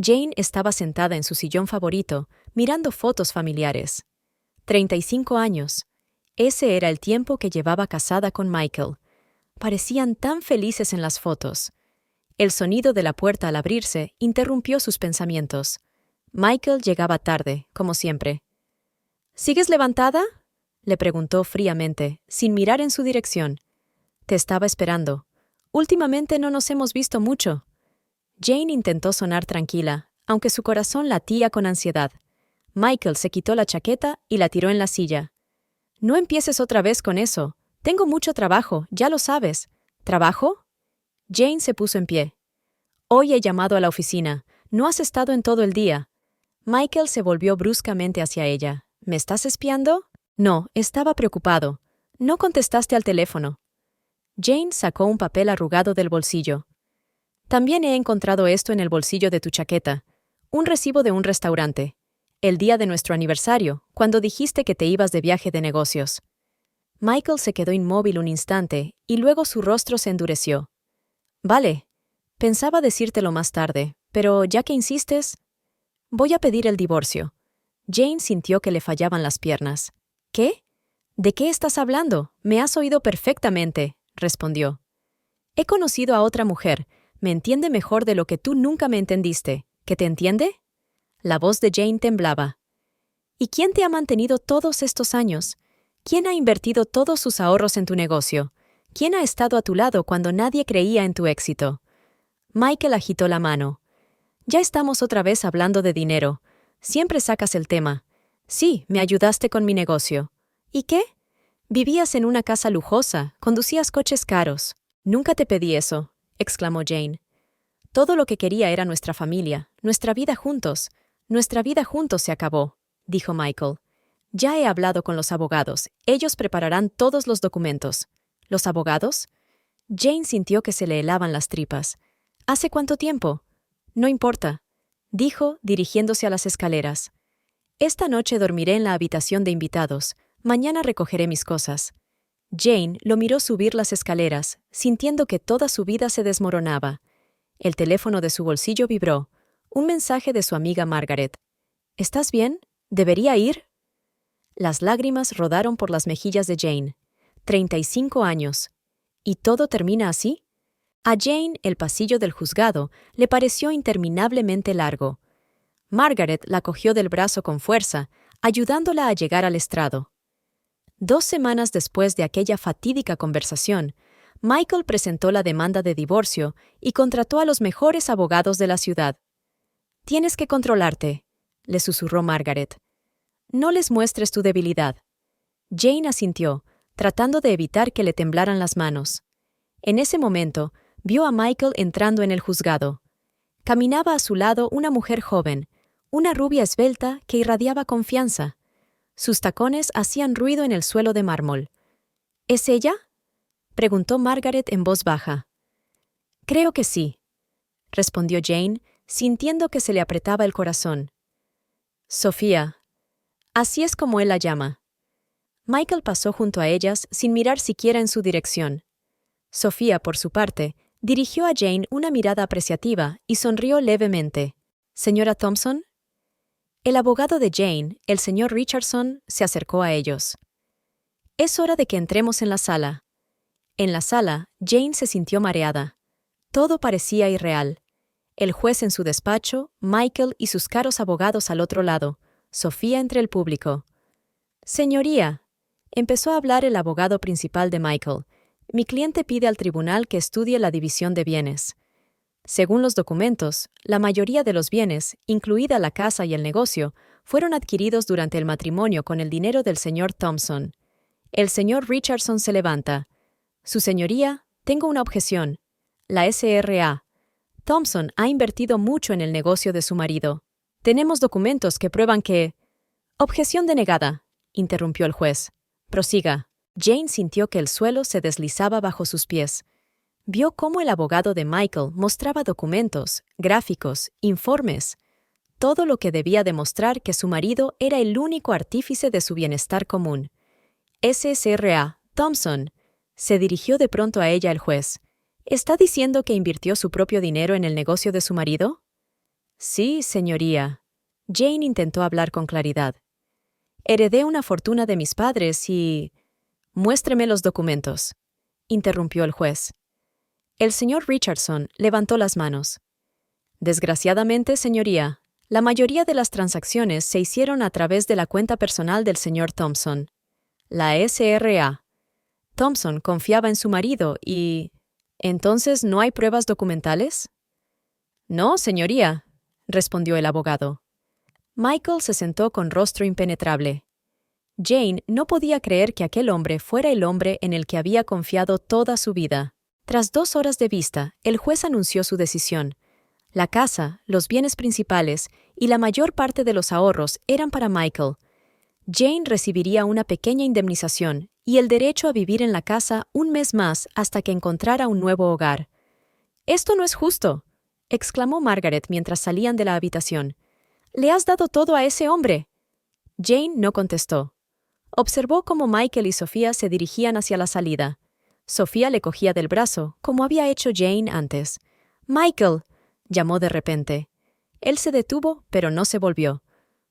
Jane estaba sentada en su sillón favorito, mirando fotos familiares. 35 años. Ese era el tiempo que llevaba casada con Michael. Parecían tan felices en las fotos. El sonido de la puerta al abrirse interrumpió sus pensamientos. Michael llegaba tarde, como siempre. ¿Sigues levantada?, le preguntó fríamente, sin mirar en su dirección. Te estaba esperando. Últimamente no nos hemos visto mucho. Jane intentó sonar tranquila, aunque su corazón latía con ansiedad. Michael se quitó la chaqueta y la tiró en la silla. No empieces otra vez con eso. Tengo mucho trabajo, ya lo sabes. ¿Trabajo? Jane se puso en pie. Hoy he llamado a la oficina. No has estado en todo el día. Michael se volvió bruscamente hacia ella. ¿Me estás espiando? No, estaba preocupado. No contestaste al teléfono. Jane sacó un papel arrugado del bolsillo. También he encontrado esto en el bolsillo de tu chaqueta. Un recibo de un restaurante. El día de nuestro aniversario, cuando dijiste que te ibas de viaje de negocios. Michael se quedó inmóvil un instante y luego su rostro se endureció. Vale. Pensaba decírtelo más tarde, pero ya que insistes, voy a pedir el divorcio. Jane sintió que le fallaban las piernas. ¿Qué? ¿De qué estás hablando? Me has oído perfectamente, respondió. He conocido a otra mujer. Me entiende mejor de lo que tú nunca me entendiste. ¿Que te entiende? La voz de Jane temblaba. ¿Y quién te ha mantenido todos estos años? ¿Quién ha invertido todos sus ahorros en tu negocio? ¿Quién ha estado a tu lado cuando nadie creía en tu éxito? Michael agitó la mano. Ya estamos otra vez hablando de dinero. Siempre sacas el tema. Sí, me ayudaste con mi negocio. ¿Y qué? Vivías en una casa lujosa, conducías coches caros. Nunca te pedí eso, exclamó Jane. Todo lo que quería era nuestra familia, nuestra vida juntos. Nuestra vida juntos se acabó, dijo Michael. Ya he hablado con los abogados. Ellos prepararán todos los documentos. ¿Los abogados? Jane sintió que se le helaban las tripas. ¿Hace cuánto tiempo? No importa, dijo, dirigiéndose a las escaleras. Esta noche dormiré en la habitación de invitados. Mañana recogeré mis cosas. Jane lo miró subir las escaleras, sintiendo que toda su vida se desmoronaba. El teléfono de su bolsillo vibró. Un mensaje de su amiga Margaret. ¿Estás bien? ¿Debería ir? Las lágrimas rodaron por las mejillas de Jane. 35 años. ¿Y todo termina así? A Jane el pasillo del juzgado le pareció interminablemente largo. Margaret la cogió del brazo con fuerza, ayudándola a llegar al estrado. 2 semanas después de aquella fatídica conversación, Michael presentó la demanda de divorcio y contrató a los mejores abogados de la ciudad. «Tienes que controlarte», le susurró Margaret. «No les muestres tu debilidad». Jane asintió, tratando de evitar que le temblaran las manos. En ese momento, vio a Michael entrando en el juzgado. Caminaba a su lado una mujer joven, una rubia esbelta que irradiaba confianza. Sus tacones hacían ruido en el suelo de mármol. «¿Es ella?», preguntó Margaret en voz baja. «Creo que sí», respondió Jane, sintiendo que se le apretaba el corazón. «Sofía. Así es como él la llama». Michael pasó junto a ellas sin mirar siquiera en su dirección. Sofía, por su parte, dirigió a Jane una mirada apreciativa y sonrió levemente. «¿Señora Thompson?» El abogado de Jane, el señor Richardson, se acercó a ellos. «Es hora de que entremos en la sala». En la sala, Jane se sintió mareada. Todo parecía irreal. El juez en su despacho, Michael y sus caros abogados al otro lado, Sofía entre el público. «Señoría», empezó a hablar el abogado principal de Michael, «mi cliente pide al tribunal que estudie la división de bienes. Según los documentos, la mayoría de los bienes, incluida la casa y el negocio, fueron adquiridos durante el matrimonio con el dinero del señor Thompson. El señor Richardson se levanta. Su señoría, tengo una objeción. La S.R.A. Thompson ha invertido mucho en el negocio de su marido. Tenemos documentos que prueban que... Objeción denegada, interrumpió el juez. Prosiga. Jane sintió que el suelo se deslizaba bajo sus pies. Vio cómo el abogado de Michael mostraba documentos, gráficos, informes, todo lo que debía demostrar que su marido era el único artífice de su bienestar común. S.R.A. Thompson, se dirigió de pronto a ella el juez. ¿Está diciendo que invirtió su propio dinero en el negocio de su marido? Sí, señoría. Jane intentó hablar con claridad. Heredé una fortuna de mis padres y... Muéstreme los documentos, interrumpió el juez. El señor Richardson levantó las manos. Desgraciadamente, señoría, la mayoría de las transacciones se hicieron a través de la cuenta personal del señor Thompson, la SRA. Thompson confiaba en su marido y... ¿Entonces no hay pruebas documentales? No, señoría, respondió el abogado. Michael se sentó con rostro impenetrable. Jane no podía creer que aquel hombre fuera el hombre en el que había confiado toda su vida. Tras 2 horas de vista, el juez anunció su decisión. La casa, los bienes principales y la mayor parte de los ahorros eran para Michael. Jane recibiría una pequeña indemnización y el derecho a vivir en la casa un mes más hasta que encontrara un nuevo hogar. «Esto no es justo», exclamó Margaret mientras salían de la habitación. «Le has dado todo a ese hombre». Jane no contestó. Observó cómo Michael y Sofía se dirigían hacia la salida. Sofía le cogía del brazo, como había hecho Jane antes. «Michael», llamó de repente. Él se detuvo, pero no se volvió.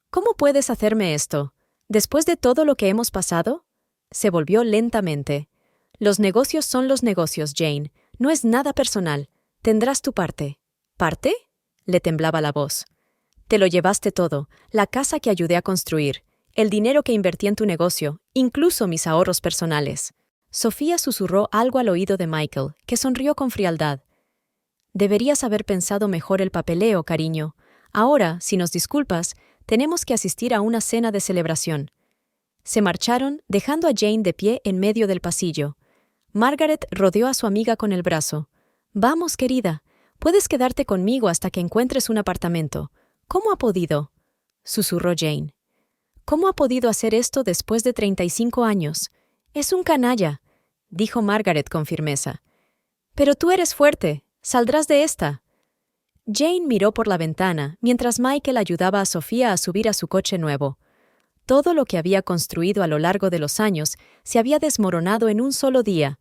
«¿Cómo puedes hacerme esto? ¿Después de todo lo que hemos pasado?» Se volvió lentamente. «Los negocios son los negocios, Jane. No es nada personal. Tendrás tu parte». «¿Parte?» Le temblaba la voz. «Te lo llevaste todo, la casa que ayudé a construir, el dinero que invertí en tu negocio, incluso mis ahorros personales». Sofía susurró algo al oído de Michael, que sonrió con frialdad. «Deberías haber pensado mejor el papeleo, cariño. Ahora, si nos disculpas, tenemos que asistir a una cena de celebración». Se marcharon, dejando a Jane de pie en medio del pasillo. Margaret rodeó a su amiga con el brazo. «Vamos, querida. Puedes quedarte conmigo hasta que encuentres un apartamento. ¿Cómo ha podido?», susurró Jane. «¿Cómo ha podido hacer esto después de 35 años? Es un canalla», dijo Margaret con firmeza. «Pero tú eres fuerte. Saldrás de esta». Jane miró por la ventana mientras Michael ayudaba a Sofía a subir a su coche nuevo. Todo lo que había construido a lo largo de los años se había desmoronado en un solo día,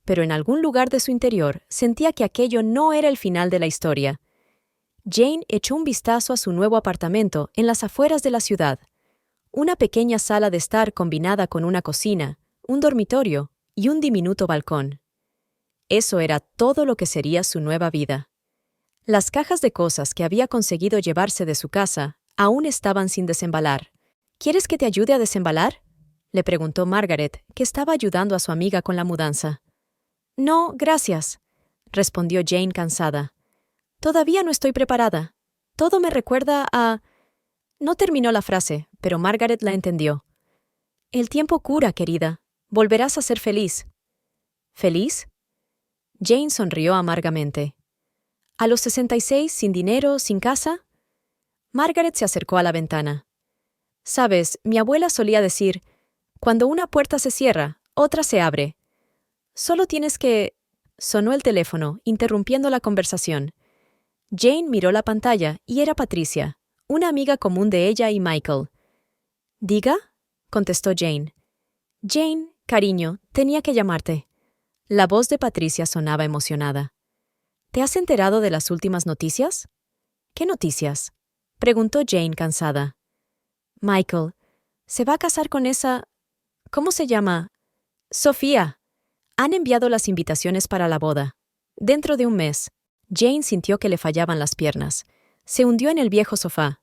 pero en algún lugar de su interior sentía que aquello no era el final de la historia. Jane echó un vistazo a su nuevo apartamento en las afueras de la ciudad. Una pequeña sala de estar combinada con una cocina, un dormitorio y un diminuto balcón. Eso era todo lo que sería su nueva vida. Las cajas de cosas que había conseguido llevarse de su casa aún estaban sin desembalar. «¿Quieres que te ayude a desembalar?», le preguntó Margaret, que estaba ayudando a su amiga con la mudanza. «No, gracias», respondió Jane cansada. «Todavía no estoy preparada. Todo me recuerda a...». No terminó la frase, pero Margaret la entendió. «El tiempo cura, querida. Volverás a ser feliz». «¿Feliz?». Jane sonrió amargamente. «¿A los 66, sin dinero, sin casa?». Margaret se acercó a la ventana. «Sabes, mi abuela solía decir, cuando una puerta se cierra, otra se abre. Solo tienes que...». Sonó el teléfono, interrumpiendo la conversación. Jane miró la pantalla y era Patricia, una amiga común de ella y Michael. «¿Diga?», contestó Jane. «Jane, cariño, tenía que llamarte». La voz de Patricia sonaba emocionada. «¿Te has enterado de las últimas noticias?». «¿Qué noticias?», preguntó Jane cansada. «Michael, se va a casar con esa... ¿Cómo se llama? Sofía. Han enviado las invitaciones para la boda. Dentro de un mes». Jane sintió que le fallaban las piernas. Se hundió en el viejo sofá.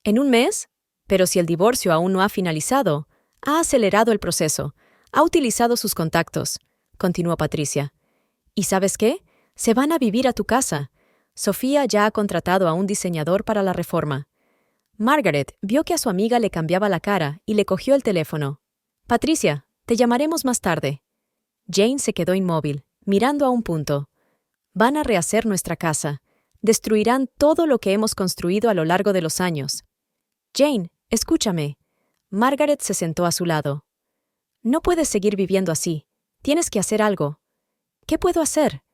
«¿En un mes? Pero si el divorcio aún no ha finalizado. Ha acelerado el proceso. Ha utilizado sus contactos», continuó Patricia. «¿Y sabes qué? Se van a vivir a tu casa. Sofía ya ha contratado a un diseñador para la reforma». Margaret vio que a su amiga le cambiaba la cara y le cogió el teléfono. «Patricia, te llamaremos más tarde». Jane se quedó inmóvil, mirando a un punto. «Van a rehacer nuestra casa. Destruirán todo lo que hemos construido a lo largo de los años». «Jane, escúchame». Margaret se sentó a su lado. «No puedes seguir viviendo así. Tienes que hacer algo». «¿Qué puedo hacer?»,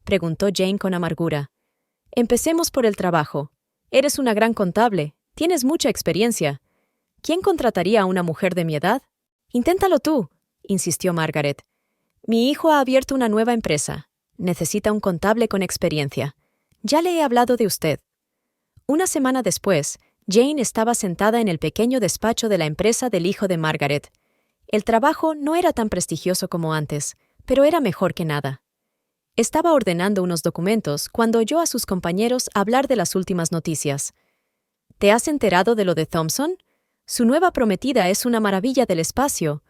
preguntó Jane con amargura. «Empecemos por el trabajo. Eres una gran contable. Tienes mucha experiencia. ¿Quién contrataría a una mujer de mi edad? Inténtalo tú», insistió Margaret. «Mi hijo ha abierto una nueva empresa. Necesita un contable con experiencia. Ya le he hablado de usted». Una semana después, Jane estaba sentada en el pequeño despacho de la empresa del hijo de Margaret. El trabajo no era tan prestigioso como antes, pero era mejor que nada. Estaba ordenando unos documentos cuando oyó a sus compañeros hablar de las últimas noticias. ¿Te has enterado de lo de Thompson? Su nueva prometida es una maravilla del espacio.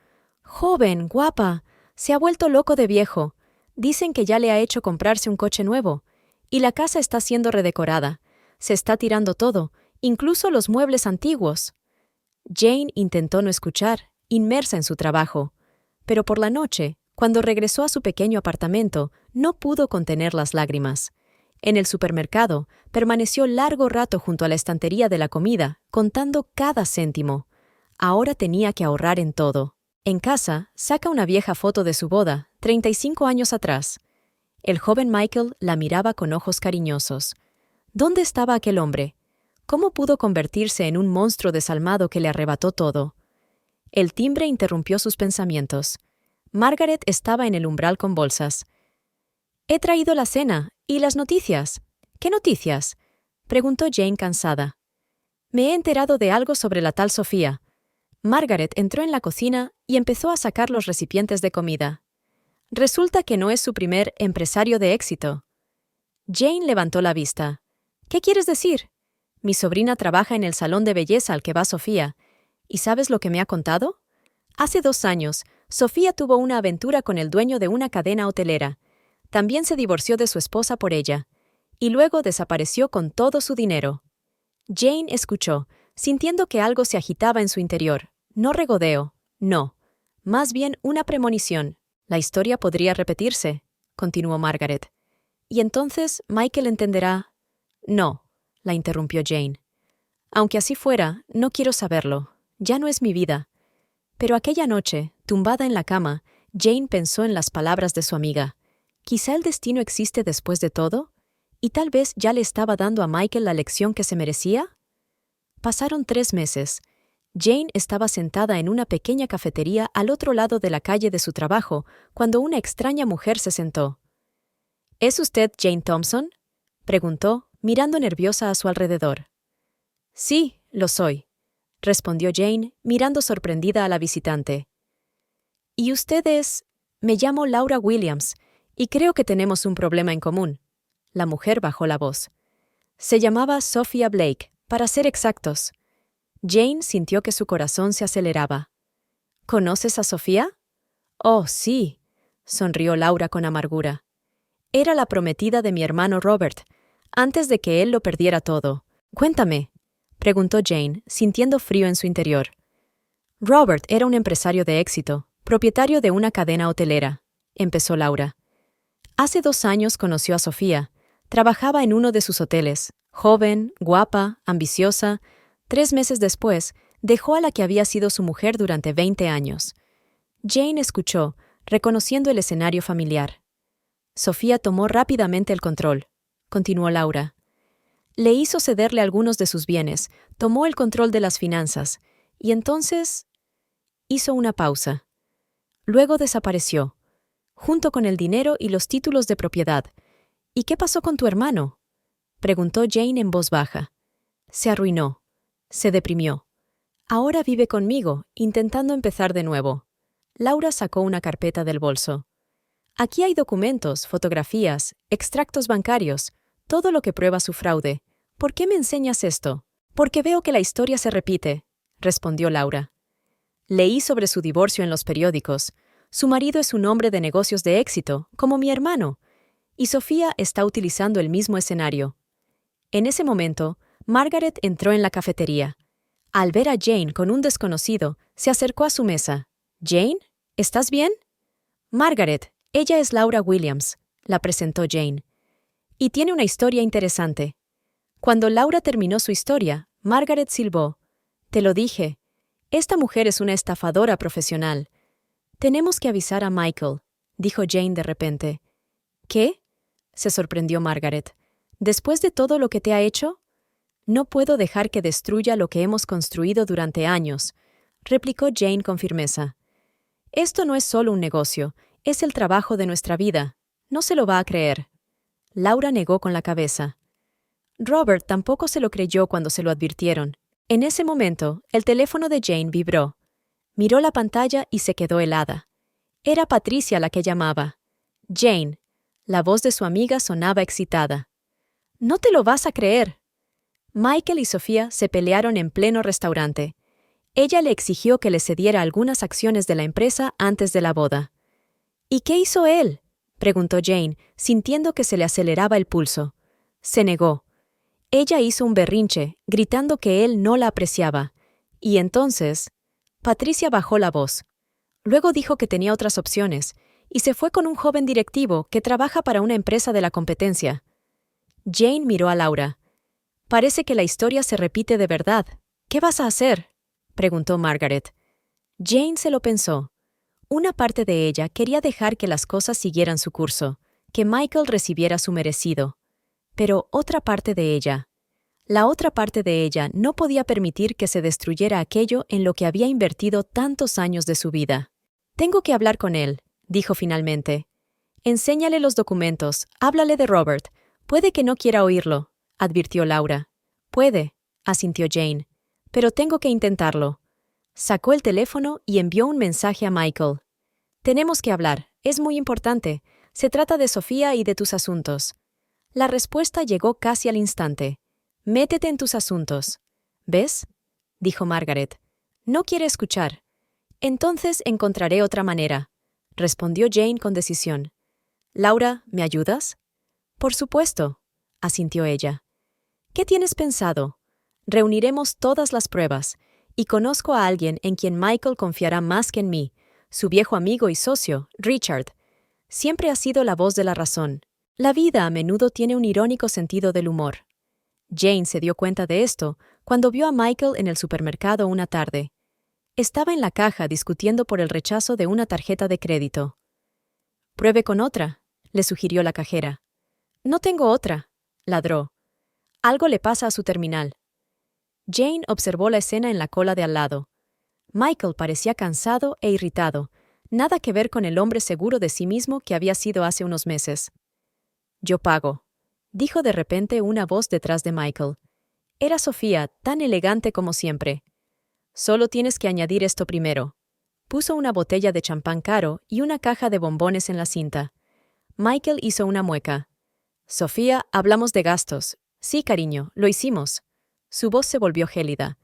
Joven, guapa, se ha vuelto loco de viejo. Dicen que ya le ha hecho comprarse un coche nuevo. Y la casa está siendo redecorada. Se está tirando todo, incluso los muebles antiguos. Jane intentó no escuchar, inmersa en su trabajo. Pero por la noche, cuando regresó a su pequeño apartamento, no pudo contener las lágrimas. En el supermercado, permaneció largo rato junto a la estantería de la comida, contando cada céntimo. Ahora tenía que ahorrar en todo. En casa, saca una vieja foto de su boda, 35 años atrás. El joven Michael la miraba con ojos cariñosos. ¿Dónde estaba aquel hombre? ¿Cómo pudo convertirse en un monstruo desalmado que le arrebató todo? El timbre interrumpió sus pensamientos. Margaret estaba en el umbral con bolsas. «He traído la cena y las noticias». «¿Qué noticias?», preguntó Jane cansada. «Me he enterado de algo sobre la tal Sofía». Margaret entró en la cocina y empezó a sacar los recipientes de comida. Resulta que no es su primer empresario de éxito. Jane levantó la vista. «¿Qué quieres decir?» «Mi sobrina trabaja en el salón de belleza al que va Sofía. ¿Y sabes lo que me ha contado? Hace 2 años, Sofía tuvo una aventura con el dueño de una cadena hotelera. También se divorció de su esposa por ella. Y luego desapareció con todo su dinero». Jane escuchó, sintiendo que algo se agitaba en su interior. No regodeo, no. Más bien una premonición. «La historia podría repetirse», continuó Margaret. «Y entonces Michael entenderá». «No», la interrumpió Jane. «Aunque así fuera, no quiero saberlo. Ya no es mi vida». Pero aquella noche, tumbada en la cama, Jane pensó en las palabras de su amiga. ¿Quizá el destino existe después de todo? ¿Y tal vez ya le estaba dando a Michael la lección que se merecía? Pasaron 3 meses. Jane estaba sentada en una pequeña cafetería al otro lado de la calle de su trabajo, cuando una extraña mujer se sentó. «¿Es usted Jane Thompson?», preguntó, mirando nerviosa a su alrededor. «Sí, lo soy», respondió Jane, mirando sorprendida a la visitante. «¿Y usted es...?» «Me llamo Laura Williams, y creo que tenemos un problema en común». La mujer bajó la voz. Se llamaba Sophia Blake, para ser exactos. Jane sintió que su corazón se aceleraba. «¿Conoces a Sofía?» «Oh, sí», sonrió Laura con amargura. «Era la prometida de mi hermano Robert, antes de que él lo perdiera todo. Cuéntame», preguntó Jane, sintiendo frío en su interior. «Robert era un empresario de éxito, propietario de una cadena hotelera», empezó Laura. «Hace 2 años conoció a Sofía. Trabajaba en uno de sus hoteles. Joven, guapa, ambiciosa. 3 meses después, dejó a la que había sido su mujer durante 20 años. Jane escuchó, reconociendo el escenario familiar. Sofía tomó rápidamente el control, continuó Laura. Le hizo cederle algunos de sus bienes, tomó el control de las finanzas, y entonces hizo una pausa. Luego desapareció, junto con el dinero y los títulos de propiedad. ¿Y qué pasó con tu hermano?», preguntó Jane en voz baja. «Se arruinó. Se deprimió. Ahora vive conmigo, intentando empezar de nuevo». Laura sacó una carpeta del bolso. «Aquí hay documentos, fotografías, extractos bancarios, todo lo que prueba su fraude. ¿Por qué me enseñas esto?» «Porque veo que la historia se repite», respondió Laura. «Leí sobre su divorcio en los periódicos. Su marido es un hombre de negocios de éxito, como mi hermano. Y Sofía está utilizando el mismo escenario». En ese momento, Margaret entró en la cafetería. Al ver a Jane con un desconocido, se acercó a su mesa. «¿Jane? ¿Estás bien?» «Margaret, ella es Laura Williams», la presentó Jane. «Y tiene una historia interesante». Cuando Laura terminó su historia, Margaret silbó. «Te lo dije. Esta mujer es una estafadora profesional». «Tenemos que avisar a Michael», dijo Jane de repente. «¿Qué?», se sorprendió Margaret. «¿Después de todo lo que te ha hecho?» «No puedo dejar que destruya lo que hemos construido durante años», replicó Jane con firmeza. «Esto no es solo un negocio, es el trabajo de nuestra vida. No se lo va a creer». Laura negó con la cabeza. Robert tampoco se lo creyó cuando se lo advirtieron. En ese momento, el teléfono de Jane vibró. Miró la pantalla y se quedó helada. Era Patricia la que llamaba. Jane. La voz de su amiga sonaba excitada. «No te lo vas a creer». Michael y Sofía se pelearon en pleno restaurante. Ella le exigió que le cediera algunas acciones de la empresa antes de la boda. «¿Y qué hizo él?», preguntó Jane, sintiendo que se le aceleraba el pulso. Se negó. Ella hizo un berrinche, gritando que él no la apreciaba. Y entonces, Patricia bajó la voz. Luego dijo que tenía otras opciones, y se fue con un joven directivo que trabaja para una empresa de la competencia. Jane miró a Laura. «Parece que la historia se repite de verdad. ¿Qué vas a hacer?», preguntó Margaret. Jane se lo pensó. Una parte de ella quería dejar que las cosas siguieran su curso, que Michael recibiera su merecido. Pero otra parte de ella, la otra parte de ella no podía permitir que se destruyera aquello en lo que había invertido tantos años de su vida. «Tengo que hablar con él», dijo finalmente. «Enséñale los documentos, háblale de Robert. Puede que no quiera oírlo», advirtió Laura. «Puede», asintió Jane, «pero tengo que intentarlo». Sacó el teléfono y envió un mensaje a Michael. «Tenemos que hablar, es muy importante. Se trata de Sofía y de tus asuntos». La respuesta llegó casi al instante. «Métete en tus asuntos». «¿Ves?», dijo Margaret. «No quiere escuchar». «Entonces encontraré otra manera», respondió Jane con decisión. «Laura, ¿me ayudas?». «Por supuesto», asintió ella. «¿Qué tienes pensado?». «Reuniremos todas las pruebas, y conozco a alguien en quien Michael confiará más que en mí, su viejo amigo y socio, Richard. Siempre ha sido la voz de la razón. La vida a menudo tiene un irónico sentido del humor». Jane se dio cuenta de esto cuando vio a Michael en el supermercado una tarde. Estaba en la caja discutiendo por el rechazo de una tarjeta de crédito. «Pruebe con otra», le sugirió la cajera. «No tengo otra», ladró. «Algo le pasa a su terminal». Jane observó la escena en la cola de al lado. Michael parecía cansado e irritado, nada que ver con el hombre seguro de sí mismo que había sido hace unos meses. «Yo pago», dijo de repente una voz detrás de Michael. Era Sofía, tan elegante como siempre. «Solo tienes que añadir esto primero». Puso una botella de champán caro y una caja de bombones en la cinta. Michael hizo una mueca. «Sofía, hablamos de gastos». «Sí, cariño, lo hicimos». Su voz se volvió gélida.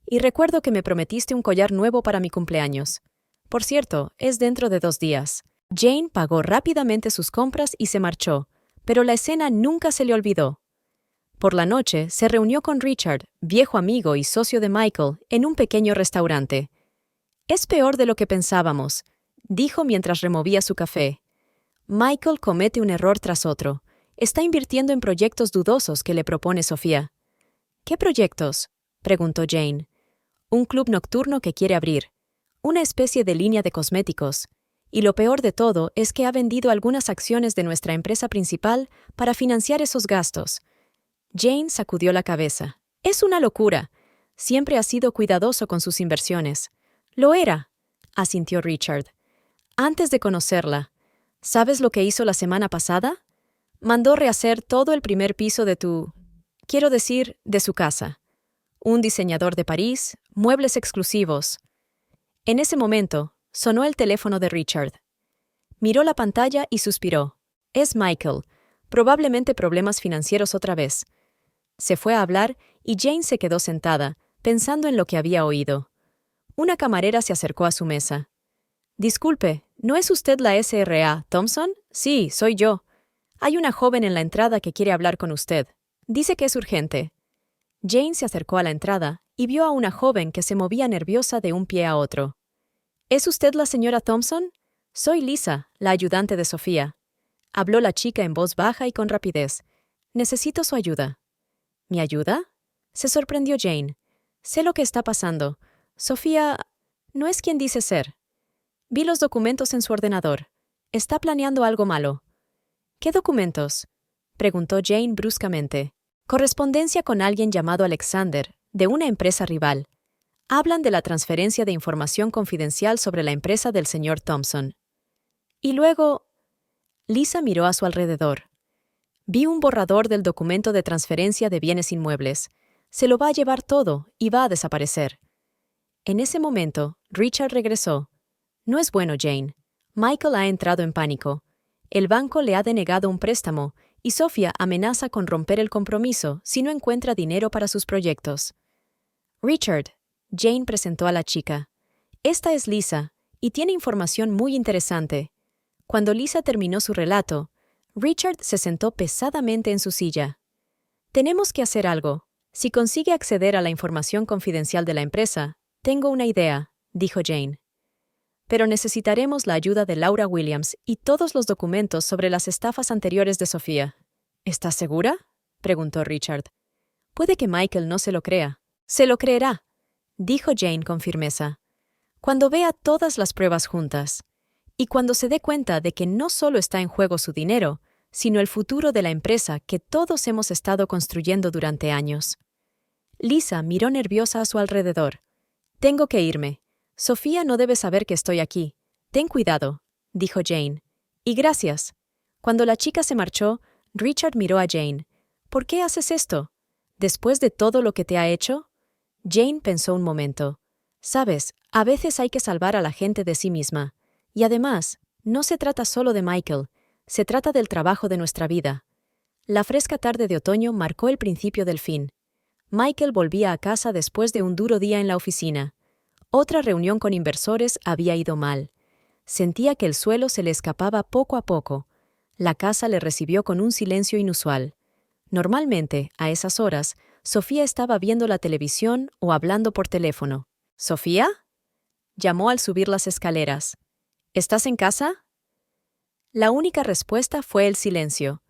«Y recuerdo que me prometiste un collar nuevo para mi cumpleaños. Por cierto, es dentro de 2 días». Jane pagó rápidamente sus compras y se marchó, pero la escena nunca se le olvidó. Por la noche se reunió con Richard, viejo amigo y socio de Michael, en un pequeño restaurante. «Es peor de lo que pensábamos», dijo mientras removía su café. «Michael comete un error tras otro. Está invirtiendo en proyectos dudosos que le propone Sofía». «¿Qué proyectos?», preguntó Jane. «Un club nocturno que quiere abrir. Una especie de línea de cosméticos. Y lo peor de todo es que ha vendido algunas acciones de nuestra empresa principal para financiar esos gastos». Jane sacudió la cabeza. «Es una locura. Siempre ha sido cuidadoso con sus inversiones». «Lo era», asintió Richard. «Antes de conocerla. ¿Sabes lo que hizo la semana pasada? Mandó rehacer todo el primer piso de quiero decir, de su casa. Un diseñador de París, muebles exclusivos». En ese momento, sonó el teléfono de Richard. Miró la pantalla y suspiró. «Es Michael. Probablemente problemas financieros otra vez». Se fue a hablar y Jane se quedó sentada, pensando en lo que había oído. Una camarera se acercó a su mesa. «Disculpe, ¿no es usted la SRA, Thompson?» «Sí, soy yo. Hay una joven en la entrada que quiere hablar con usted. Dice que es urgente». Jane se acercó a la entrada y vio a una joven que se movía nerviosa de un pie a otro. «¿Es usted la señora Thompson?» «Soy Lisa, la ayudante de Sofía». Habló la chica en voz baja y con rapidez. «Necesito su ayuda». «¿Mi ayuda?», se sorprendió Jane. «Sé lo que está pasando. Sofía no es quien dice ser. Vi los documentos en su ordenador. Está planeando algo malo». «¿Qué documentos?», preguntó Jane bruscamente. «Correspondencia con alguien llamado Alexander, de una empresa rival. Hablan de la transferencia de información confidencial sobre la empresa del señor Thompson». Y luego, Lisa miró a su alrededor. Vi un borrador del documento de transferencia de bienes inmuebles. Se lo va a llevar todo y va a desaparecer. En ese momento, Richard regresó. No es bueno, Jane. Michael ha entrado en pánico. El banco le ha denegado un préstamo y Sofía amenaza con romper el compromiso si no encuentra dinero para sus proyectos. Richard, Jane presentó a la chica. Esta es Lisa, y tiene información muy interesante. Cuando Lisa terminó su relato, Richard se sentó pesadamente en su silla. Tenemos que hacer algo. Si consigue acceder a la información confidencial de la empresa, tengo una idea, dijo Jane. Pero necesitaremos la ayuda de Laura Williams y todos los documentos sobre las estafas anteriores de Sofía. ¿Estás segura?, preguntó Richard. Puede que Michael no se lo crea. Se lo creerá, dijo Jane con firmeza. Cuando vea todas las pruebas juntas, y cuando se dé cuenta de que no solo está en juego su dinero, sino el futuro de la empresa que todos hemos estado construyendo durante años. Lisa miró nerviosa a su alrededor. Tengo que irme. Sofía no debe saber que estoy aquí. Ten cuidado, dijo Jane. Y gracias. Cuando la chica se marchó, Richard miró a Jane. ¿Por qué haces esto? ¿Después de todo lo que te ha hecho? Jane pensó un momento. Sabes, a veces hay que salvar a la gente de sí misma. Y además, no se trata solo de Michael, se trata del trabajo de nuestra vida. La fresca tarde de otoño marcó el principio del fin. Michael volvía a casa después de un duro día en la oficina. Otra reunión con inversores había ido mal. Sentía que el suelo se le escapaba poco a poco. La casa le recibió con un silencio inusual. Normalmente, a esas horas, Sofía estaba viendo la televisión o hablando por teléfono. ¿Sofía?, llamó al subir las escaleras. ¿Estás en casa? La única respuesta fue el silencio.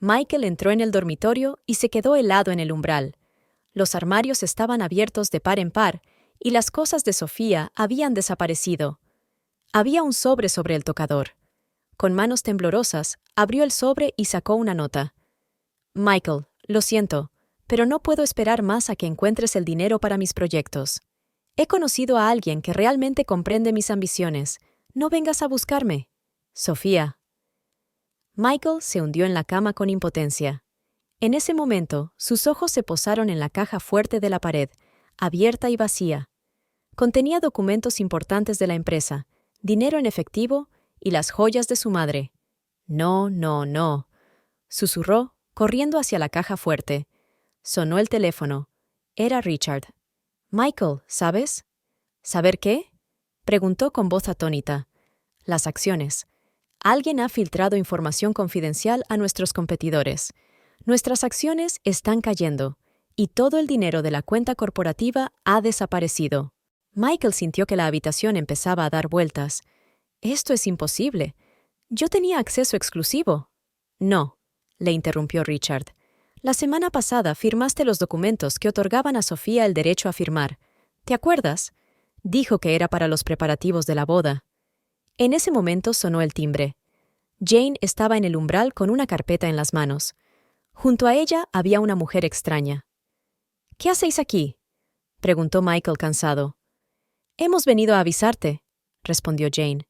Michael entró en el dormitorio y se quedó helado en el umbral. Los armarios estaban abiertos de par en par y las cosas de Sofía habían desaparecido. Había un sobre el tocador. Con manos temblorosas, abrió el sobre y sacó una nota. Michael, lo siento, pero no puedo esperar más a que encuentres el dinero para mis proyectos. He conocido a alguien que realmente comprende mis ambiciones. No vengas a buscarme. Sofía. Michael se hundió en la cama con impotencia. En ese momento, sus ojos se posaron en la caja fuerte de la pared, abierta y vacía. Contenía documentos importantes de la empresa, dinero en efectivo y las joyas de su madre. No, no, no, susurró, corriendo hacia la caja fuerte. Sonó el teléfono. Era Richard. Michael, ¿sabes? ¿Saber qué? Preguntó con voz atónita. Las acciones. Alguien ha filtrado información confidencial a nuestros competidores. Nuestras acciones están cayendo, y todo el dinero de la cuenta corporativa ha desaparecido. Michael sintió que la habitación empezaba a dar vueltas. Esto es imposible. Yo tenía acceso exclusivo. No, le interrumpió Richard. La semana pasada firmaste los documentos que otorgaban a Sofía el derecho a firmar. ¿Te acuerdas? Dijo que era para los preparativos de la boda. En ese momento sonó el timbre. Jane estaba en el umbral con una carpeta en las manos. Junto a ella había una mujer extraña. ¿Qué hacéis aquí?, preguntó Michael cansado. Hemos venido a avisarte, respondió Jane.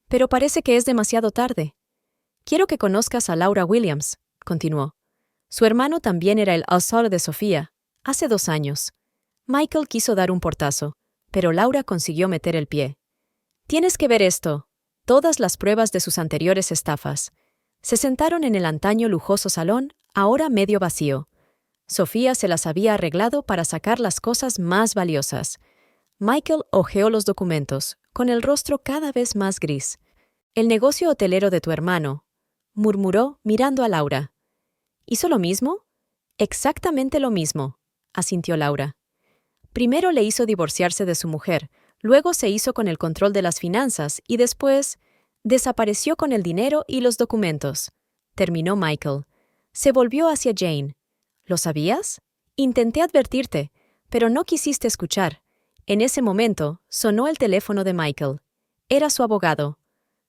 Pero parece que es demasiado tarde. Quiero que conozcas a Laura Williams, continuó. Su hermano también era el asesor de Sofía, hace 2 años. Michael quiso dar un portazo, pero Laura consiguió meter el pie. Tienes que ver esto. Todas las pruebas de sus anteriores estafas. Se sentaron en el antaño lujoso salón, ahora medio vacío. Sofía se las había arreglado para sacar las cosas más valiosas. Michael hojeó los documentos, con el rostro cada vez más gris. El negocio hotelero de tu hermano, murmuró mirando a Laura. ¿Hizo lo mismo? Exactamente lo mismo, asintió Laura. Primero le hizo divorciarse de su mujer, luego se hizo con el control de las finanzas y después desapareció con el dinero y los documentos. Terminó Michael. Se volvió hacia Jane. ¿Lo sabías? Intenté advertirte, pero no quisiste escuchar. En ese momento, sonó el teléfono de Michael. Era su abogado.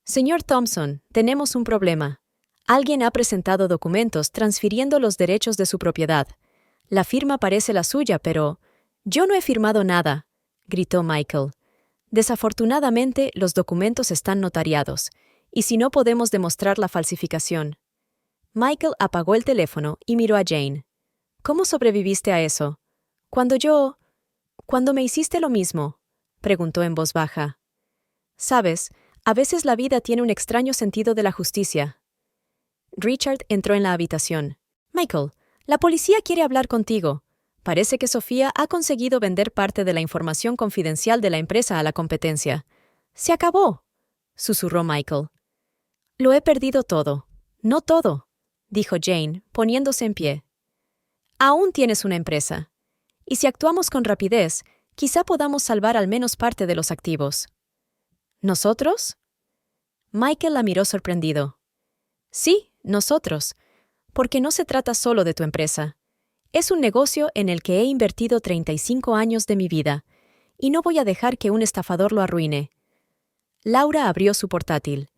Señor Thompson, tenemos un problema. Alguien ha presentado documentos transfiriendo los derechos de su propiedad. La firma parece la suya, pero yo no he firmado nada, gritó Michael. Desafortunadamente, los documentos están notariados, y si no podemos demostrar la falsificación. Michael apagó el teléfono y miró a Jane. ¿Cómo sobreviviste a eso? Cuando me hiciste lo mismo, preguntó en voz baja. Sabes, a veces la vida tiene un extraño sentido de la justicia. Richard entró en la habitación. Michael, la policía quiere hablar contigo. Parece que Sofía ha conseguido vender parte de la información confidencial de la empresa a la competencia. ¡Se acabó!, susurró Michael. Lo he perdido todo. No todo, dijo Jane, poniéndose en pie. Aún tienes una empresa. Y si actuamos con rapidez, quizá podamos salvar al menos parte de los activos. ¿Nosotros? Michael la miró sorprendido. Sí, nosotros. Porque no se trata solo de tu empresa. Es un negocio en el que he invertido 35 años de mi vida, y no voy a dejar que un estafador lo arruine. Laura abrió su portátil.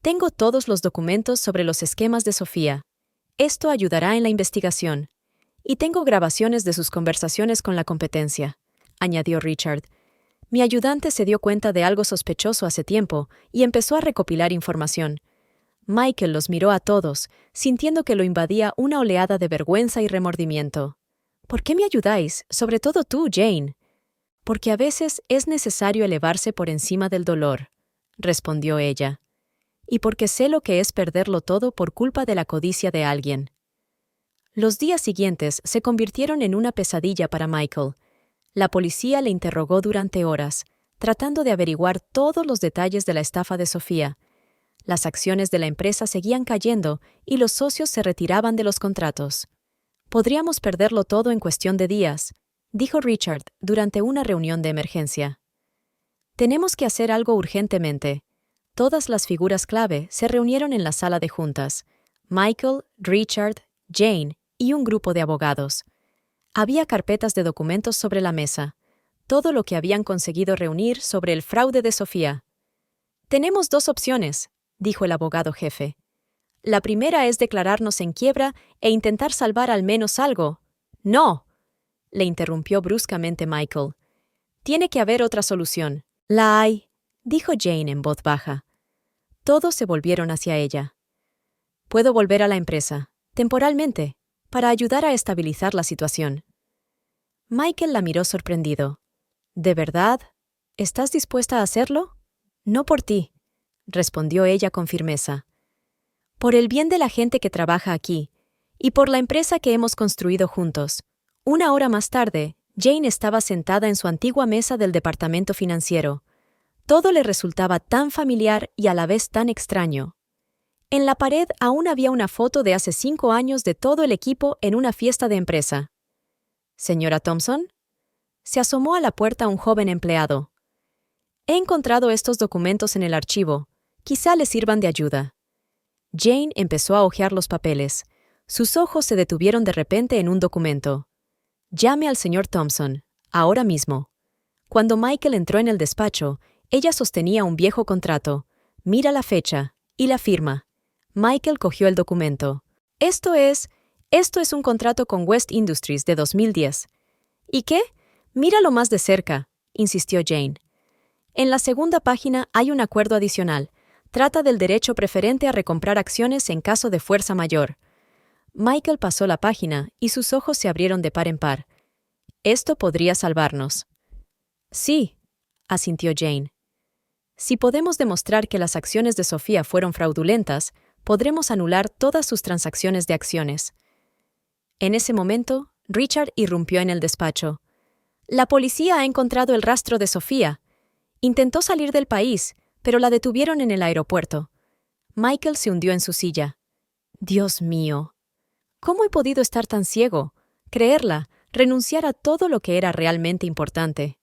Tengo todos los documentos sobre los esquemas de Sofía. Esto ayudará en la investigación. Y tengo grabaciones de sus conversaciones con la competencia, añadió Richard. Mi ayudante se dio cuenta de algo sospechoso hace tiempo y empezó a recopilar información. Michael los miró a todos, sintiendo que lo invadía una oleada de vergüenza y remordimiento. ¿Por qué me ayudáis, sobre todo tú, Jane? Porque a veces es necesario elevarse por encima del dolor, respondió ella. Y porque sé lo que es perderlo todo por culpa de la codicia de alguien. Los días siguientes se convirtieron en una pesadilla para Michael. La policía le interrogó durante horas, tratando de averiguar todos los detalles de la estafa de Sofía. Las acciones de la empresa seguían cayendo y los socios se retiraban de los contratos. Podríamos perderlo todo en cuestión de días, dijo Richard durante una reunión de emergencia. Tenemos que hacer algo urgentemente. Todas las figuras clave se reunieron en la sala de juntas. Michael, Richard, Jane y un grupo de abogados. Había carpetas de documentos sobre la mesa, todo lo que habían conseguido reunir sobre el fraude de Sofía. Tenemos dos opciones, dijo el abogado jefe. La primera es declararnos en quiebra e intentar salvar al menos algo. ¡No!, le interrumpió bruscamente Michael. Tiene que haber otra solución. La hay, dijo Jane en voz baja. Todos se volvieron hacia ella. Puedo volver a la empresa, temporalmente, para ayudar a estabilizar la situación. Michael la miró sorprendido. ¿De verdad? ¿Estás dispuesta a hacerlo? No por ti, respondió ella con firmeza. Por el bien de la gente que trabaja aquí, y por la empresa que hemos construido juntos. Una hora más tarde, Jane estaba sentada en su antigua mesa del departamento financiero. Todo le resultaba tan familiar y a la vez tan extraño. En la pared aún había una foto de hace 5 años de todo el equipo en una fiesta de empresa. ¿Señora Thompson? Se asomó a la puerta un joven empleado. He encontrado estos documentos en el archivo. Quizá les sirvan de ayuda. Jane empezó a hojear los papeles. Sus ojos se detuvieron de repente en un documento. Llame al señor Thompson, ahora mismo. Cuando Michael entró en el despacho, ella sostenía un viejo contrato. Mira la fecha y la firma. Michael cogió el documento. Esto es un contrato con West Industries de 2010. ¿Y qué? Míralo más de cerca, insistió Jane. En la segunda página hay un acuerdo adicional. Trata del derecho preferente a recomprar acciones en caso de fuerza mayor. Michael pasó la página y sus ojos se abrieron de par en par. Esto podría salvarnos. Sí, asintió Jane. Si podemos demostrar que las acciones de Sofía fueron fraudulentas, podremos anular todas sus transacciones de acciones. En ese momento, Richard irrumpió en el despacho. La policía ha encontrado el rastro de Sofía. Intentó salir del país, pero la detuvieron en el aeropuerto. Michael se hundió en su silla. Dios mío. ¿Cómo he podido estar tan ciego? Creerla, renunciar a todo lo que era realmente importante.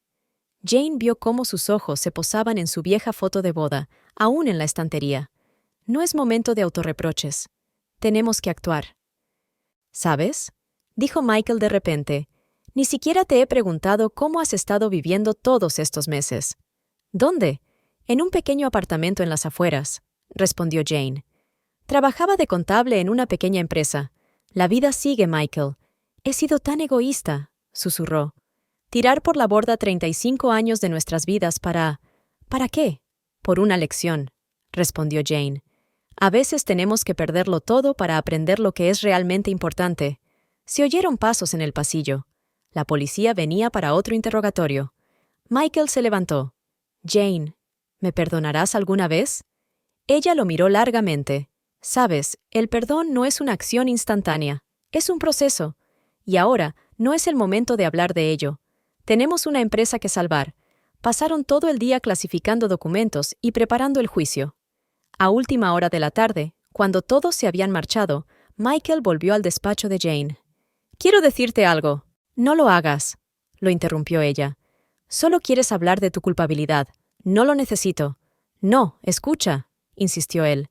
Jane vio cómo sus ojos se posaban en su vieja foto de boda, aún en la estantería. No es momento de autorreproches. Tenemos que actuar. ¿Sabes? Dijo Michael de repente. Ni siquiera te he preguntado cómo has estado viviendo todos estos meses. ¿Dónde? En un pequeño apartamento en las afueras, respondió Jane. Trabajaba de contable en una pequeña empresa. La vida sigue, Michael. He sido tan egoísta, susurró. Tirar por la borda 35 años de nuestras vidas ¿Para qué? Por una lección, respondió Jane. A veces tenemos que perderlo todo para aprender lo que es realmente importante. Se oyeron pasos en el pasillo. La policía venía para otro interrogatorio. Michael se levantó. Jane, ¿me perdonarás alguna vez? Ella lo miró largamente. Sabes, el perdón no es una acción instantánea, es un proceso. Y ahora, no es el momento de hablar de ello. Tenemos una empresa que salvar. Pasaron todo el día clasificando documentos y preparando el juicio. A última hora de la tarde, cuando todos se habían marchado, Michael volvió al despacho de Jane. «Quiero decirte algo». «No lo hagas», lo interrumpió ella. «Solo quieres hablar de tu culpabilidad. No lo necesito». «No, escucha», insistió él.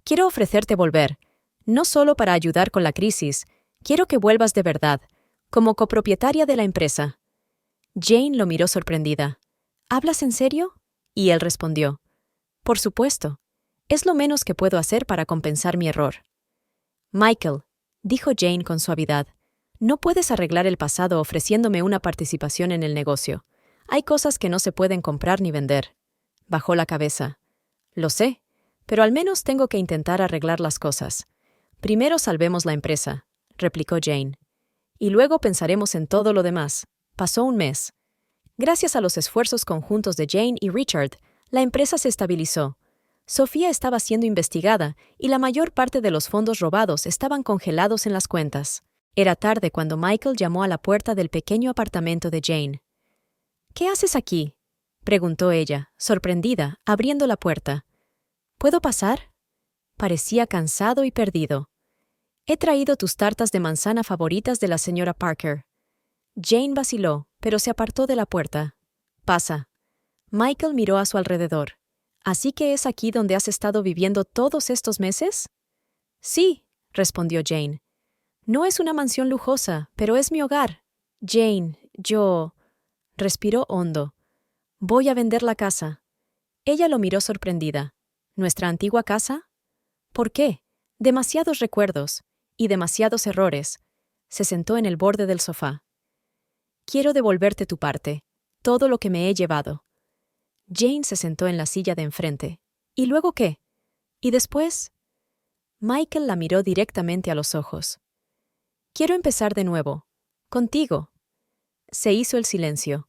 «Quiero ofrecerte volver. No solo para ayudar con la crisis. Quiero que vuelvas de verdad, como copropietaria de la empresa». Jane lo miró sorprendida. «¿Hablas en serio?» Y él respondió. «Por supuesto. Es lo menos que puedo hacer para compensar mi error». «Michael», dijo Jane con suavidad, «no puedes arreglar el pasado ofreciéndome una participación en el negocio. Hay cosas que no se pueden comprar ni vender». Bajó la cabeza. «Lo sé, pero al menos tengo que intentar arreglar las cosas. Primero salvemos la empresa», replicó Jane. «Y luego pensaremos en todo lo demás». Pasó un mes. Gracias a los esfuerzos conjuntos de Jane y Richard, la empresa se estabilizó. Sofía estaba siendo investigada y la mayor parte de los fondos robados estaban congelados en las cuentas. Era tarde cuando Michael llamó a la puerta del pequeño apartamento de Jane. «¿Qué haces aquí?», preguntó ella, sorprendida, abriendo la puerta. «¿Puedo pasar?». Parecía cansado y perdido. «He traído tus tartas de manzana favoritas de la señora Parker». Jane vaciló, pero se apartó de la puerta. «Pasa». Michael miró a su alrededor. «¿Así que es aquí donde has estado viviendo todos estos meses?». «Sí», respondió Jane. «No es una mansión lujosa, pero es mi hogar». «Jane, yo…». Respiró hondo. «Voy a vender la casa». Ella lo miró sorprendida. «¿Nuestra antigua casa?». «¿Por qué? Demasiados recuerdos y demasiados errores». Se sentó en el borde del sofá. «Quiero devolverte tu parte, todo lo que me he llevado». Jane se sentó en la silla de enfrente. «¿Y luego qué? ¿Y después?». Michael la miró directamente a los ojos. «Quiero empezar de nuevo. Contigo». Se hizo el silencio.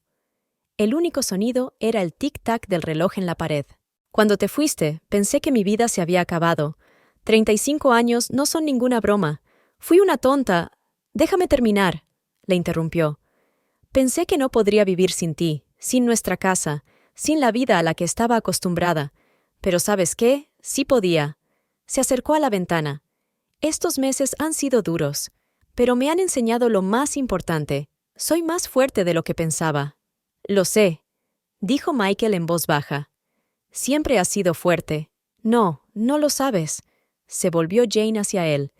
El único sonido era el tic-tac del reloj en la pared. «Cuando te fuiste, pensé que mi vida se había acabado. 35 años no son ninguna broma. Fui una tonta». «Déjame terminar», le interrumpió. «Pensé que no podría vivir sin ti, sin nuestra casa, sin la vida a la que estaba acostumbrada. Pero ¿sabes qué? Sí podía». Se acercó a la ventana. «Estos meses han sido duros, pero me han enseñado lo más importante. Soy más fuerte de lo que pensaba». «Lo sé», dijo Michael en voz baja. «Siempre has sido fuerte». «No, no lo sabes». Se volvió Jane hacia él.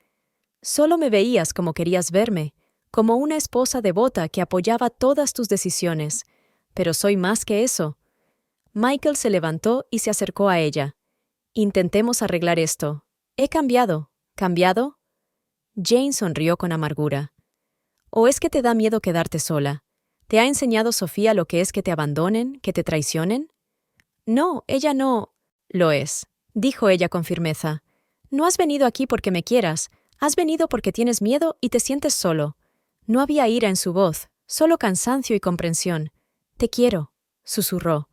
«Solo me veías como querías verme, como una esposa devota que apoyaba todas tus decisiones. Pero soy más que eso». Michael se levantó y se acercó a ella. «Intentemos arreglar esto. He cambiado». «¿Cambiado?». Jane sonrió con amargura. «¿O es que te da miedo quedarte sola? ¿Te ha enseñado Sofía lo que es que te abandonen, que te traicionen?». «No, ella no…». «Lo es», dijo ella con firmeza. «No has venido aquí porque me quieras. Has venido porque tienes miedo y te sientes solo». No había ira en su voz, solo cansancio y comprensión. «Te quiero», susurró.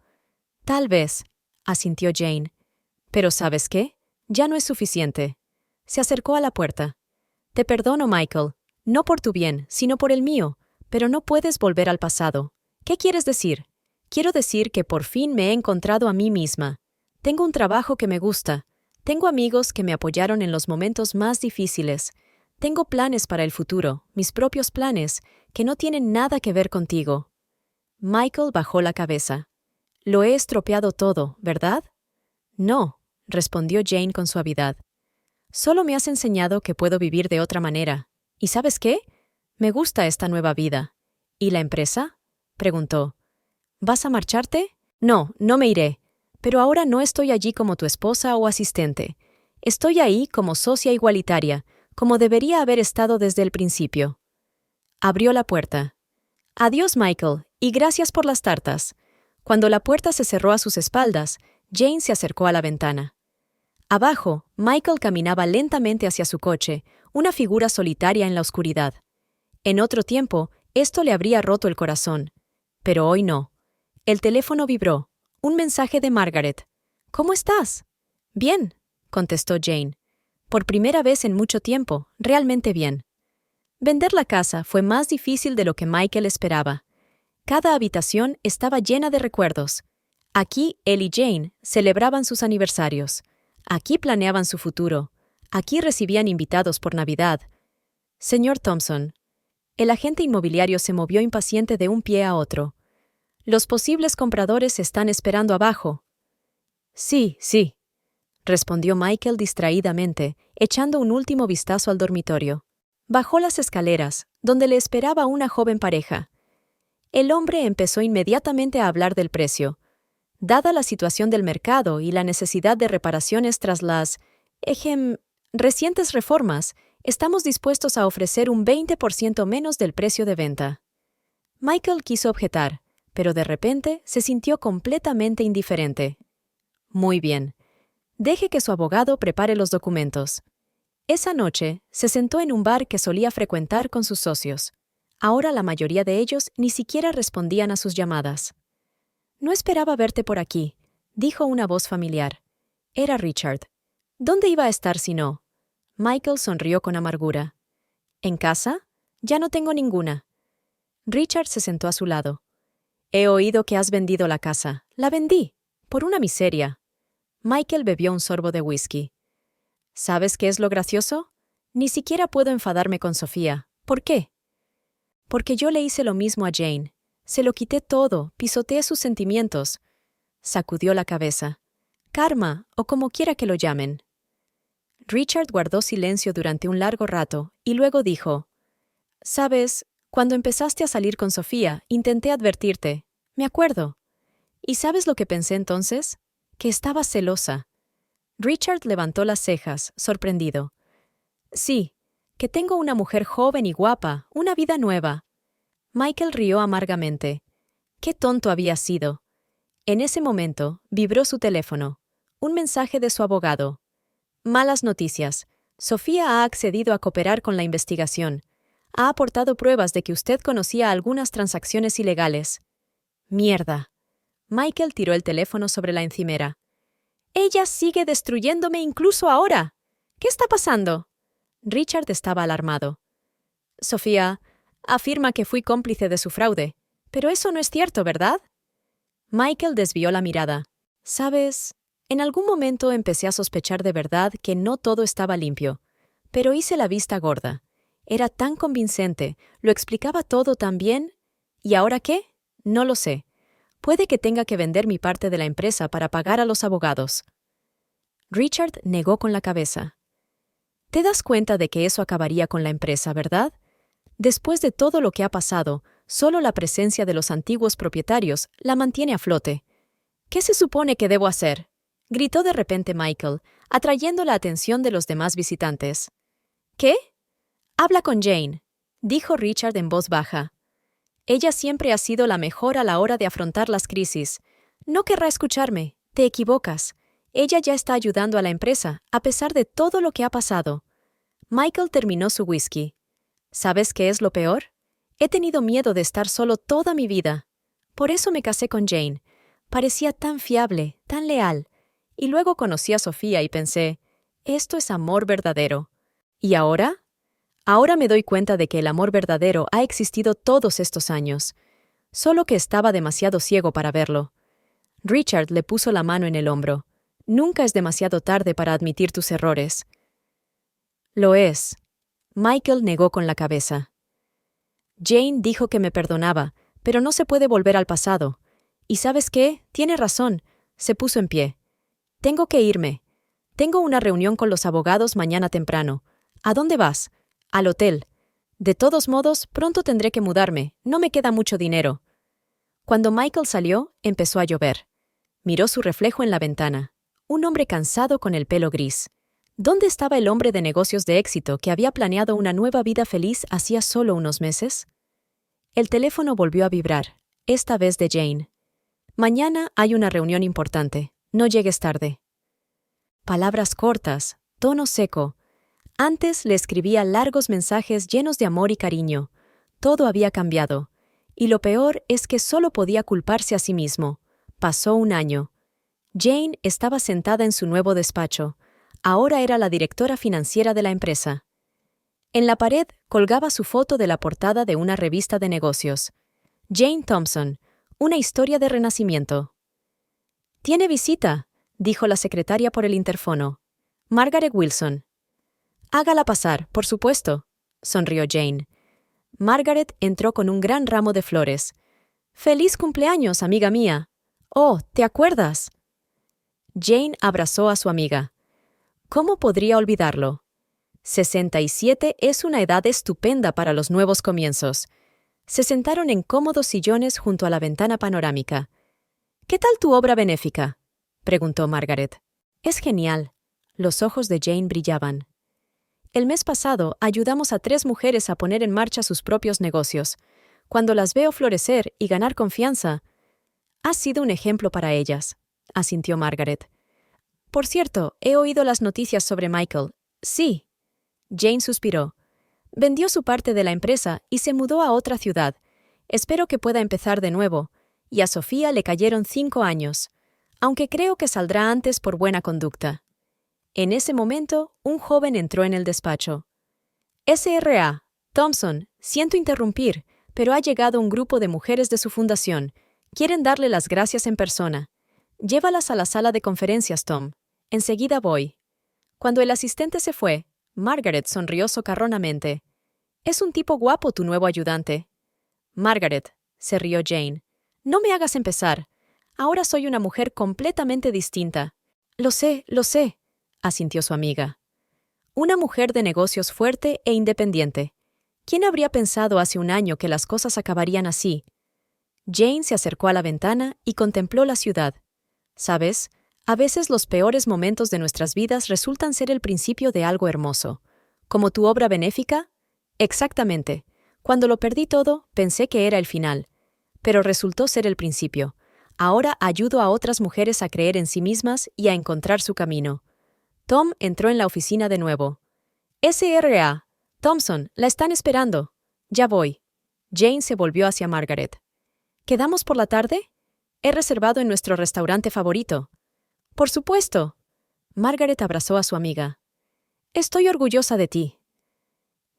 «Tal vez», asintió Jane. «Pero ¿sabes qué? Ya no es suficiente». Se acercó a la puerta. «Te perdono, Michael. No por tu bien, sino por el mío. Pero no puedes volver al pasado». «¿Qué quieres decir?». «Quiero decir que por fin me he encontrado a mí misma. Tengo un trabajo que me gusta. Tengo amigos que me apoyaron en los momentos más difíciles. Tengo planes para el futuro, mis propios planes, que no tienen nada que ver contigo». Michael bajó la cabeza. «Lo he estropeado todo, ¿verdad?». «No», respondió Jane con suavidad. «Solo me has enseñado que puedo vivir de otra manera. ¿Y sabes qué? Me gusta esta nueva vida». «¿Y la empresa?», preguntó. «¿Vas a marcharte?». «No, no me iré. Pero ahora no estoy allí como tu esposa o asistente. Estoy ahí como socia igualitaria, como debería haber estado desde el principio». Abrió la puerta. «Adiós, Michael, y gracias por las tartas». Cuando la puerta se cerró a sus espaldas, Jane se acercó a la ventana. Abajo, Michael caminaba lentamente hacia su coche, una figura solitaria en la oscuridad. En otro tiempo, esto le habría roto el corazón. Pero hoy no. El teléfono vibró. Un mensaje de Margaret. «¿Cómo estás?» «Bien», contestó Jane. Por primera vez en mucho tiempo, realmente bien. Vender la casa fue más difícil de lo que Michael esperaba. Cada habitación estaba llena de recuerdos. Aquí él y Jane celebraban sus aniversarios. Aquí planeaban su futuro. Aquí recibían invitados por Navidad. «Señor Thompson». El agente inmobiliario se movió impaciente de un pie a otro. «Los posibles compradores están esperando abajo». «Sí, sí», respondió Michael distraídamente, echando un último vistazo al dormitorio. Bajó las escaleras, donde le esperaba una joven pareja. El hombre empezó inmediatamente a hablar del precio. Dada la situación del mercado y la necesidad de reparaciones tras las, recientes reformas, estamos dispuestos a ofrecer un 20% menos del precio de venta. Michael quiso objetar, pero de repente se sintió completamente indiferente. Muy bien. Deje que su abogado prepare los documentos. Esa noche se sentó en un bar que solía frecuentar con sus socios. Ahora la mayoría de ellos ni siquiera respondían a sus llamadas. «No esperaba verte por aquí», dijo una voz familiar. Era Richard. ¿Dónde iba a estar si no? Michael sonrió con amargura. ¿En casa? Ya no tengo ninguna. Richard se sentó a su lado. «He oído que has vendido la casa. La vendí. Por una miseria». Michael bebió un sorbo de whisky. «¿Sabes qué es lo gracioso? Ni siquiera puedo enfadarme con Sofía. ¿Por qué?» «Porque yo le hice lo mismo a Jane. Se lo quité todo, pisoteé sus sentimientos». Sacudió la cabeza. «Karma, o como quiera que lo llamen». Richard guardó silencio durante un largo rato y luego dijo: «Sabes, cuando empezaste a salir con Sofía, intenté advertirte. Me acuerdo. ¿Y sabes lo que pensé entonces? Que estaba celosa». Richard levantó las cejas, sorprendido. «Sí, que tengo una mujer joven y guapa, una vida nueva». Michael rió amargamente. Qué tonto había sido. En ese momento, vibró su teléfono. Un mensaje de su abogado. «Malas noticias. Sofía ha accedido a cooperar con la investigación. Ha aportado pruebas de que usted conocía algunas transacciones ilegales». «Mierda». Michael tiró el teléfono sobre la encimera. «Ella sigue destruyéndome incluso ahora. ¿Qué está pasando?» Richard estaba alarmado. «Sofía afirma que fui cómplice de su fraude. Pero eso no es cierto, ¿verdad?» Michael desvió la mirada. «¿Sabes? En algún momento empecé a sospechar de verdad que no todo estaba limpio. Pero hice la vista gorda. Era tan convincente, lo explicaba todo tan bien. ¿Y ahora qué? No lo sé. Puede que tenga que vender mi parte de la empresa para pagar a los abogados». Richard negó con la cabeza. «Te das cuenta de que eso acabaría con la empresa, ¿verdad? Después de todo lo que ha pasado, solo la presencia de los antiguos propietarios la mantiene a flote. ¿Qué se supone que debo hacer?», gritó de repente Michael, atrayendo la atención de los demás visitantes. «¿Qué?» «Habla con Jane», dijo Richard en voz baja. «Ella siempre ha sido la mejor a la hora de afrontar las crisis. No querrá escucharme. Te equivocas. Ella ya está ayudando a la empresa, a pesar de todo lo que ha pasado». Michael terminó su whisky. «¿Sabes qué es lo peor? He tenido miedo de estar solo toda mi vida. Por eso me casé con Jane. Parecía tan fiable, tan leal. Y luego conocí a Sofía y pensé, esto es amor verdadero. ¿Y ahora? Ahora me doy cuenta de que el amor verdadero ha existido todos estos años. Solo que estaba demasiado ciego para verlo». Richard le puso la mano en el hombro. «Nunca es demasiado tarde para admitir tus errores». «Lo es». Michael negó con la cabeza. «Jane dijo que me perdonaba, pero no se puede volver al pasado. ¿Y sabes qué? Tiene razón». Se puso en pie. «Tengo que irme. Tengo una reunión con los abogados mañana temprano. ¿A dónde vas?» «Al hotel. De todos modos, pronto tendré que mudarme. No me queda mucho dinero». Cuando Michael salió, empezó a llover. Miró su reflejo en la ventana. Un hombre cansado con el pelo gris. ¿Dónde estaba el hombre de negocios de éxito que había planeado una nueva vida feliz hacía solo unos meses? El teléfono volvió a vibrar, esta vez de Jane. «Mañana hay una reunión importante. No llegues tarde». Palabras cortas, tono seco. Antes le escribía largos mensajes llenos de amor y cariño. Todo había cambiado. Y lo peor es que solo podía culparse a sí mismo. Pasó un año. Jane estaba sentada en su nuevo despacho. Ahora era la directora financiera de la empresa. En la pared colgaba su foto de la portada de una revista de negocios. Jane Thompson, una historia de renacimiento. «Tiene visita», dijo la secretaria por el interfono. «Margaret Wilson». «Hágala pasar, por supuesto», sonrió Jane. Margaret entró con un gran ramo de flores. «¡Feliz cumpleaños, amiga mía! Oh, ¿te acuerdas?». Jane abrazó a su amiga. ¿Cómo podría olvidarlo? 67 es una edad estupenda para los nuevos comienzos. Se sentaron en cómodos sillones junto a la ventana panorámica. «¿Qué tal tu obra benéfica?», preguntó Margaret. «Es genial». Los ojos de Jane brillaban. «El mes pasado ayudamos a 3 mujeres a poner en marcha sus propios negocios. Cuando las veo florecer y ganar confianza, has sido un ejemplo para ellas», asintió Margaret. «Por cierto, he oído las noticias sobre Michael». «Sí». Jane suspiró. «Vendió su parte de la empresa y se mudó a otra ciudad. Espero que pueda empezar de nuevo. Y a Sofía le cayeron 5 años, aunque creo que saldrá antes por buena conducta». En ese momento, un joven entró en el despacho. «S.R.A. Thompson, siento interrumpir, pero ha llegado un grupo de mujeres de su fundación. Quieren darle las gracias en persona. Llévalas a la sala de conferencias, Tom. Enseguida voy». Cuando el asistente se fue, Margaret sonrió socarronamente. «Es un tipo guapo tu nuevo ayudante». «Margaret», se rió Jane, «no me hagas empezar. Ahora soy una mujer completamente distinta». Lo sé», asintió su amiga. «Una mujer de negocios fuerte e independiente. ¿Quién habría pensado hace un año que las cosas acabarían así?» Jane se acercó a la ventana y contempló la ciudad. «¿Sabes? A veces los peores momentos de nuestras vidas resultan ser el principio de algo hermoso. ¿Como tu obra benéfica?» «Exactamente. Cuando lo perdí todo, pensé que era el final. Pero resultó ser el principio. Ahora ayudo a otras mujeres a creer en sí mismas y a encontrar su camino». Tom entró en la oficina de nuevo. «S.R.A. Thompson, la están esperando». «Ya voy». Jane se volvió hacia Margaret. «¿Quedamos por la tarde? He reservado en nuestro restaurante favorito». «Por supuesto». Margaret abrazó a su amiga. «Estoy orgullosa de ti».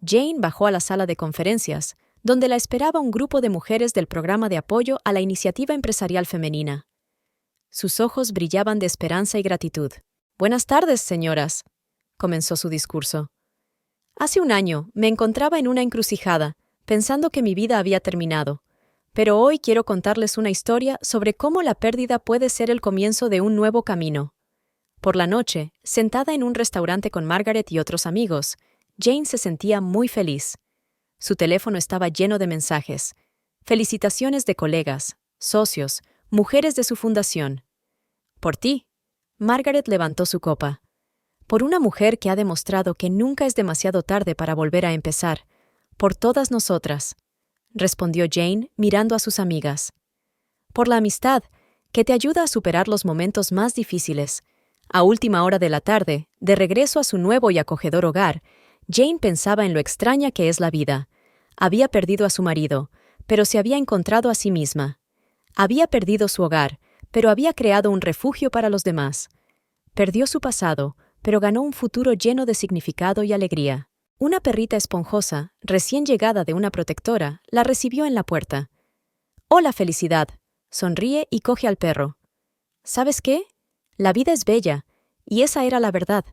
Jane bajó a la sala de conferencias, donde la esperaba un grupo de mujeres del programa de apoyo a la iniciativa empresarial femenina. Sus ojos brillaban de esperanza y gratitud. «Buenas tardes, señoras», comenzó su discurso. «Hace un año me encontraba en una encrucijada, pensando que mi vida había terminado. Pero hoy quiero contarles una historia sobre cómo la pérdida puede ser el comienzo de un nuevo camino». Por la noche, sentada en un restaurante con Margaret y otros amigos, Jane se sentía muy feliz. Su teléfono estaba lleno de mensajes. Felicitaciones de colegas, socios, mujeres de su fundación. «Por ti». Margaret levantó su copa. «Por una mujer que ha demostrado que nunca es demasiado tarde para volver a empezar. Por todas nosotras», respondió Jane mirando a sus amigas. «Por la amistad, que te ayuda a superar los momentos más difíciles». A última hora de la tarde, de regreso a su nuevo y acogedor hogar, Jane pensaba en lo extraña que es la vida. Había perdido a su marido, pero se había encontrado a sí misma. Había perdido su hogar, pero había creado un refugio para los demás. Perdió su pasado, pero ganó un futuro lleno de significado y alegría. Una perrita esponjosa, recién llegada de una protectora, la recibió en la puerta. «Hola, Felicidad», sonríe y coge al perro. «¿Sabes qué? La vida es bella, y esa era la verdad».